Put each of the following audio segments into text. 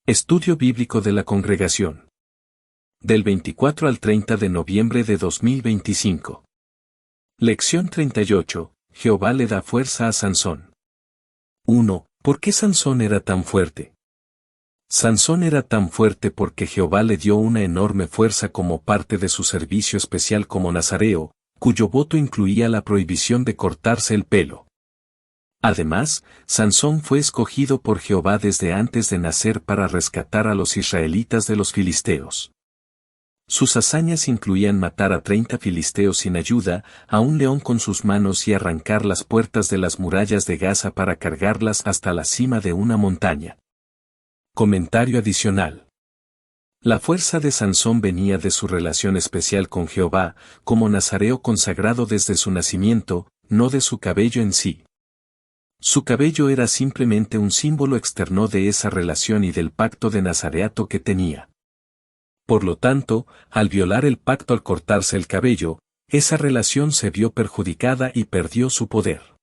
Estudio bíblico de la congregación. Del 24 al 30 de noviembre de 2025. Lección 38. Jehová le da fuerza a Sansón. 1. ¿Por qué Sansón era tan fuerte? Sansón era tan fuerte porque Jehová le dio una enorme fuerza como parte de su servicio especial como nazareo, cuyo voto incluía la prohibición de cortarse el pelo. Además, Sansón fue escogido por Jehová desde antes de nacer para rescatar a los israelitas de los filisteos. Sus hazañas incluían matar a 30 filisteos sin ayuda, a un león con sus manos y arrancar las puertas de las murallas de Gaza para cargarlas hasta la cima de una montaña. Comentario adicional. La fuerza de Sansón venía de su relación especial con Jehová, como nazareo consagrado desde su nacimiento, no de su cabello en sí. Su cabello era simplemente un símbolo externo de esa relación y del pacto de nazareato que tenía. Por lo tanto, al violar el pacto al cortarse el cabello, esa relación se vio perjudicada y perdió su poder.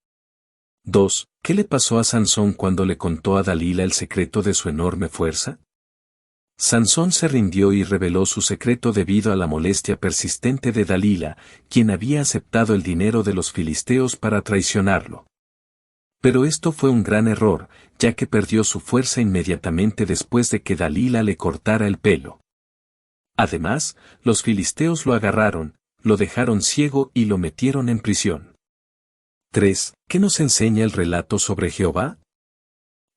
2. ¿Qué le pasó a Sansón cuando le contó a Dalila el secreto de su enorme fuerza? Sansón se rindió y reveló su secreto debido a la molestia persistente de Dalila, quien había aceptado el dinero de los filisteos para traicionarlo. Pero esto fue un gran error, ya que perdió su fuerza inmediatamente después de que Dalila le cortara el pelo. Además, los filisteos lo agarraron, lo dejaron ciego y lo metieron en prisión. 3. ¿Qué nos enseña el relato sobre Jehová?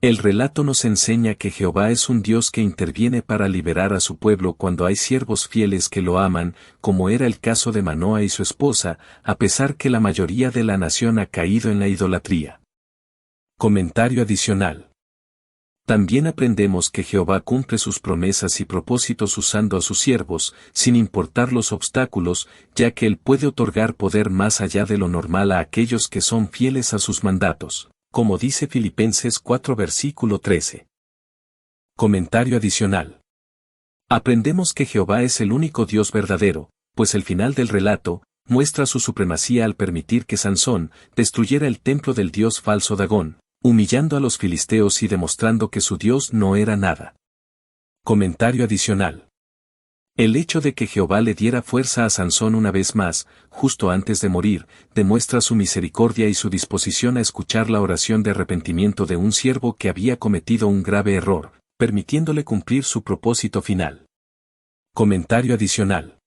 El relato nos enseña que Jehová es un Dios que interviene para liberar a su pueblo cuando hay siervos fieles que lo aman, como era el caso de Manoa y su esposa, a pesar que la mayoría de la nación ha caído en la idolatría. Comentario adicional. También aprendemos que Jehová cumple sus promesas y propósitos usando a sus siervos, sin importar los obstáculos, ya que Él puede otorgar poder más allá de lo normal a aquellos que son fieles a sus mandatos, como dice Filipenses 4 versículo 13. Comentario adicional. Aprendemos que Jehová es el único Dios verdadero, pues el final del relato muestra su supremacía al permitir que Sansón destruyera el templo del dios falso Dagón, humillando a los filisteos y demostrando que su Dios no era nada. Comentario adicional. El hecho de que Jehová le diera fuerza a Sansón una vez más, justo antes de morir, demuestra su misericordia y su disposición a escuchar la oración de arrepentimiento de un siervo que había cometido un grave error, permitiéndole cumplir su propósito final. Comentario adicional.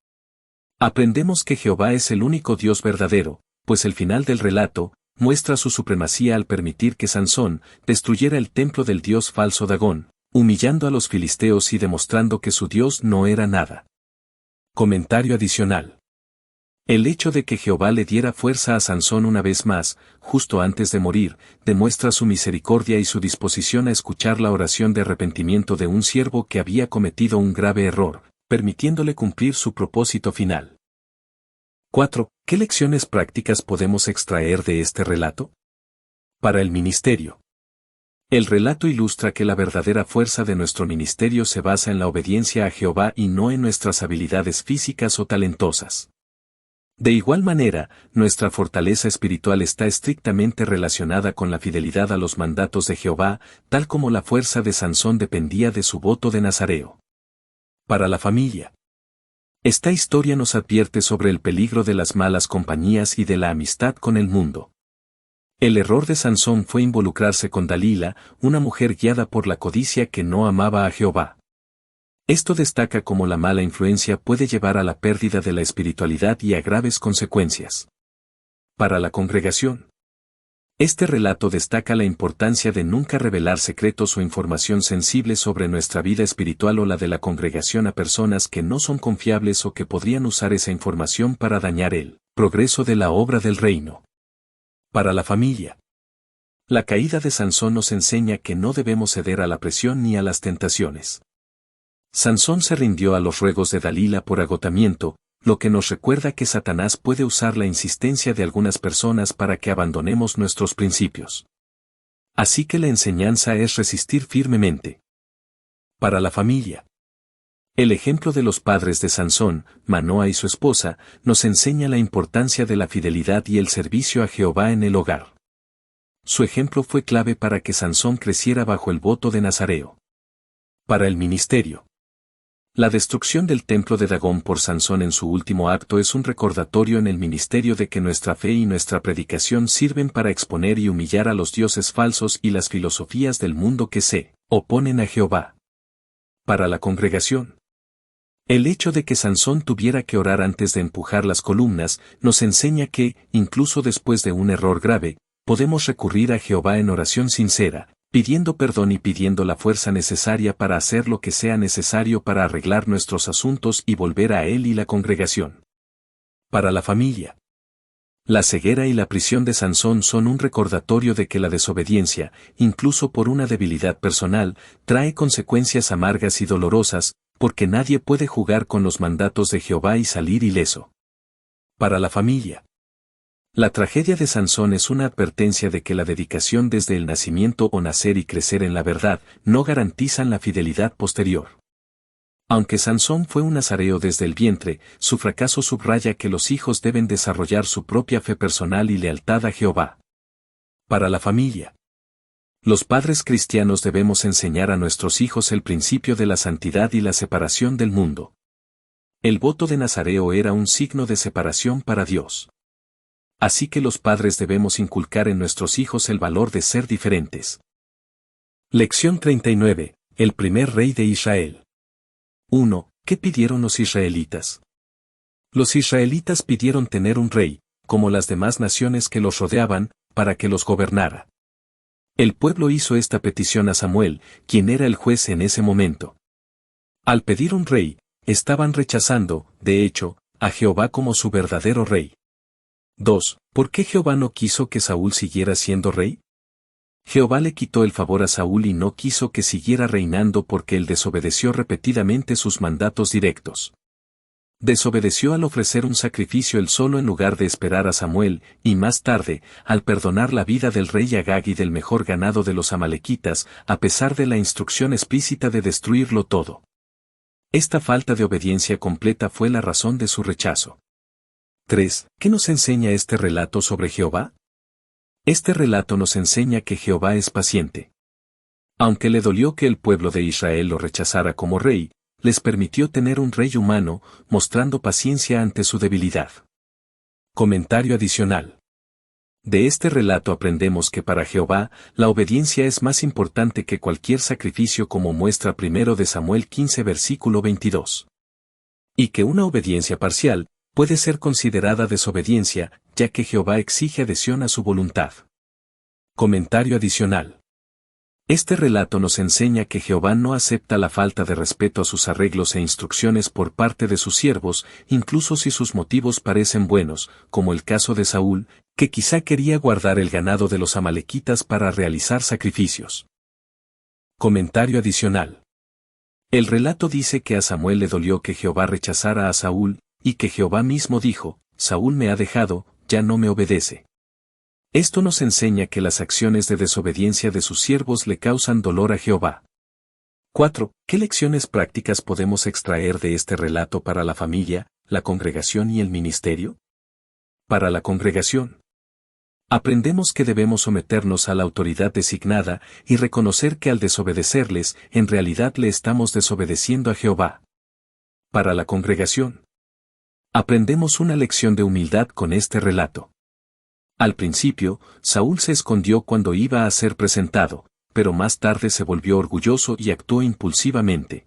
Aprendemos que Jehová es el único Dios verdadero, pues el final del relato muestra su supremacía al permitir que Sansón destruyera el templo del dios falso Dagón, humillando a los filisteos y demostrando que su Dios no era nada. Comentario adicional. El hecho de que Jehová le diera fuerza a Sansón una vez más, justo antes de morir, demuestra su misericordia y su disposición a escuchar la oración de arrepentimiento de un siervo que había cometido un grave error, permitiéndole cumplir su propósito final. 4. ¿Qué lecciones prácticas podemos extraer de este relato? Para el ministerio. El relato ilustra que la verdadera fuerza de nuestro ministerio se basa en la obediencia a Jehová y no en nuestras habilidades físicas o talentosas. De igual manera, nuestra fortaleza espiritual está estrictamente relacionada con la fidelidad a los mandatos de Jehová, tal como la fuerza de Sansón dependía de su voto de nazareo. Para la familia. Esta historia nos advierte sobre el peligro de las malas compañías y de la amistad con el mundo. El error de Sansón fue involucrarse con Dalila, una mujer guiada por la codicia que no amaba a Jehová. Esto destaca cómo la mala influencia puede llevar a la pérdida de la espiritualidad y a graves consecuencias. Para la congregación. Este relato destaca la importancia de nunca revelar secretos o información sensible sobre nuestra vida espiritual o la de la congregación a personas que no son confiables o que podrían usar esa información para dañar el progreso de la obra del reino. Para la familia. La caída de Sansón nos enseña que no debemos ceder a la presión ni a las tentaciones. Sansón se rindió a los ruegos de Dalila por agotamiento, lo que nos recuerda que Satanás puede usar la insistencia de algunas personas para que abandonemos nuestros principios. Así que la enseñanza es resistir firmemente. Para la familia. El ejemplo de los padres de Sansón, Manoa y su esposa, nos enseña la importancia de la fidelidad y el servicio a Jehová en el hogar. Su ejemplo fue clave para que Sansón creciera bajo el voto de nazareo. Para el ministerio. La destrucción del templo de Dagón por Sansón en su último acto es un recordatorio en el ministerio de que nuestra fe y nuestra predicación sirven para exponer y humillar a los dioses falsos y las filosofías del mundo que se oponen a Jehová. Para la congregación. El hecho de que Sansón tuviera que orar antes de empujar las columnas nos enseña que, incluso después de un error grave, podemos recurrir a Jehová en oración sincera, pidiendo perdón y pidiendo la fuerza necesaria para hacer lo que sea necesario para arreglar nuestros asuntos y volver a Él y la congregación. Para la familia. La ceguera y la prisión de Sansón son un recordatorio de que la desobediencia, incluso por una debilidad personal, trae consecuencias amargas y dolorosas, porque nadie puede jugar con los mandatos de Jehová y salir ileso. Para la familia. La tragedia de Sansón es una advertencia de que la dedicación desde el nacimiento o nacer y crecer en la verdad no garantizan la fidelidad posterior. Aunque Sansón fue un nazareo desde el vientre, su fracaso subraya que los hijos deben desarrollar su propia fe personal y lealtad a Jehová. Para la familia. Los padres cristianos debemos enseñar a nuestros hijos el principio de la santidad y la separación del mundo. El voto de Nazareo era un signo de separación para Dios. Así que los padres debemos inculcar en nuestros hijos el valor de ser diferentes. Lección 39. El primer rey de Israel. 1. ¿Qué pidieron los israelitas? Los israelitas pidieron tener un rey, como las demás naciones que los rodeaban, para que los gobernara. El pueblo hizo esta petición a Samuel, quien era el juez en ese momento. Al pedir un rey, estaban rechazando, de hecho, a Jehová como su verdadero rey. 2. ¿Por qué Jehová no quiso que Saúl siguiera siendo rey? Jehová le quitó el favor a Saúl y no quiso que siguiera reinando porque él desobedeció repetidamente sus mandatos directos. Desobedeció al ofrecer un sacrificio él solo en lugar de esperar a Samuel, y más tarde, al perdonar la vida del rey Agag y del mejor ganado de los amalequitas, a pesar de la instrucción explícita de destruirlo todo. Esta falta de obediencia completa fue la razón de su rechazo. 3. ¿Qué nos enseña este relato sobre Jehová? Este relato nos enseña que Jehová es paciente. Aunque le dolió que el pueblo de Israel lo rechazara como rey, les permitió tener un rey humano, mostrando paciencia ante su debilidad. Comentario adicional. De este relato aprendemos que para Jehová, la obediencia es más importante que cualquier sacrificio, como muestra 1 de Samuel 15 versículo 22. Y que una obediencia parcial puede ser considerada desobediencia, ya que Jehová exige adhesión a su voluntad. Comentario adicional. Este relato nos enseña que Jehová no acepta la falta de respeto a sus arreglos e instrucciones por parte de sus siervos, incluso si sus motivos parecen buenos, como el caso de Saúl, que quizá quería guardar el ganado de los amalequitas para realizar sacrificios. Comentario adicional. El relato dice que a Samuel le dolió que Jehová rechazara a Saúl, y que Jehová mismo dijo, Saúl me ha dejado, ya no me obedece. Esto nos enseña que las acciones de desobediencia de sus siervos le causan dolor a Jehová. 4. ¿Qué lecciones prácticas podemos extraer de este relato para la familia, la congregación y el ministerio? Para la congregación. Aprendemos que debemos someternos a la autoridad designada y reconocer que al desobedecerles, en realidad le estamos desobedeciendo a Jehová. Para la congregación. Aprendemos una lección de humildad con este relato. Al principio, Saúl se escondió cuando iba a ser presentado, pero más tarde se volvió orgulloso y actuó impulsivamente.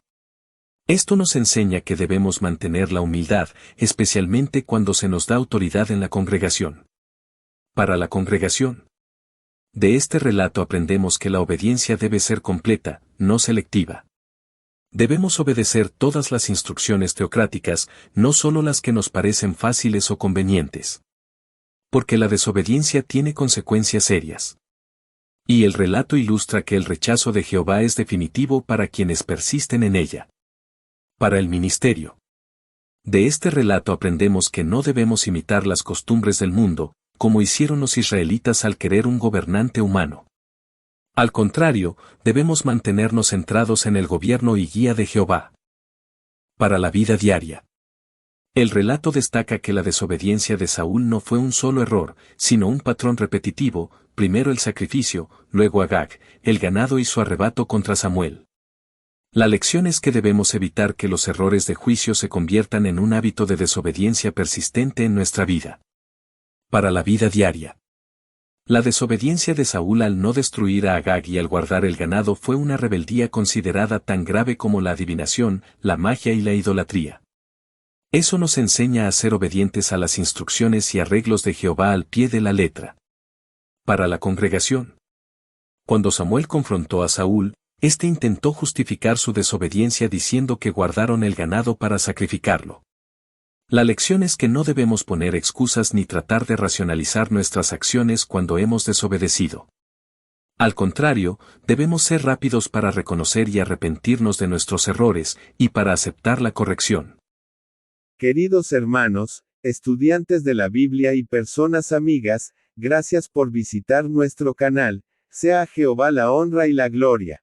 Esto nos enseña que debemos mantener la humildad, especialmente cuando se nos da autoridad en la congregación. Para la congregación. De este relato aprendemos que la obediencia debe ser completa, no selectiva. Debemos obedecer todas las instrucciones teocráticas, no solo las que nos parecen fáciles o convenientes. Porque la desobediencia tiene consecuencias serias. Y el relato ilustra que el rechazo de Jehová es definitivo para quienes persisten en ella. Para el ministerio. De este relato aprendemos que no debemos imitar las costumbres del mundo, como hicieron los israelitas al querer un gobernante humano. Al contrario, debemos mantenernos centrados en el gobierno y guía de Jehová. Para la vida diaria. El relato destaca que la desobediencia de Saúl no fue un solo error, sino un patrón repetitivo, primero el sacrificio, luego Agag, el ganado y su arrebato contra Samuel. La lección es que debemos evitar que los errores de juicio se conviertan en un hábito de desobediencia persistente en nuestra vida. Para la vida diaria. La desobediencia de Saúl al no destruir a Agag y al guardar el ganado fue una rebeldía considerada tan grave como la adivinación, la magia y la idolatría. Eso nos enseña a ser obedientes a las instrucciones y arreglos de Jehová al pie de la letra. Para la congregación. Cuando Samuel confrontó a Saúl, éste intentó justificar su desobediencia diciendo que guardaron el ganado para sacrificarlo. La lección es que no debemos poner excusas ni tratar de racionalizar nuestras acciones cuando hemos desobedecido. Al contrario, debemos ser rápidos para reconocer y arrepentirnos de nuestros errores, y para aceptar la corrección. Queridos hermanos, estudiantes de la Biblia y personas amigas, gracias por visitar nuestro canal. Sea a Jehová la honra y la gloria.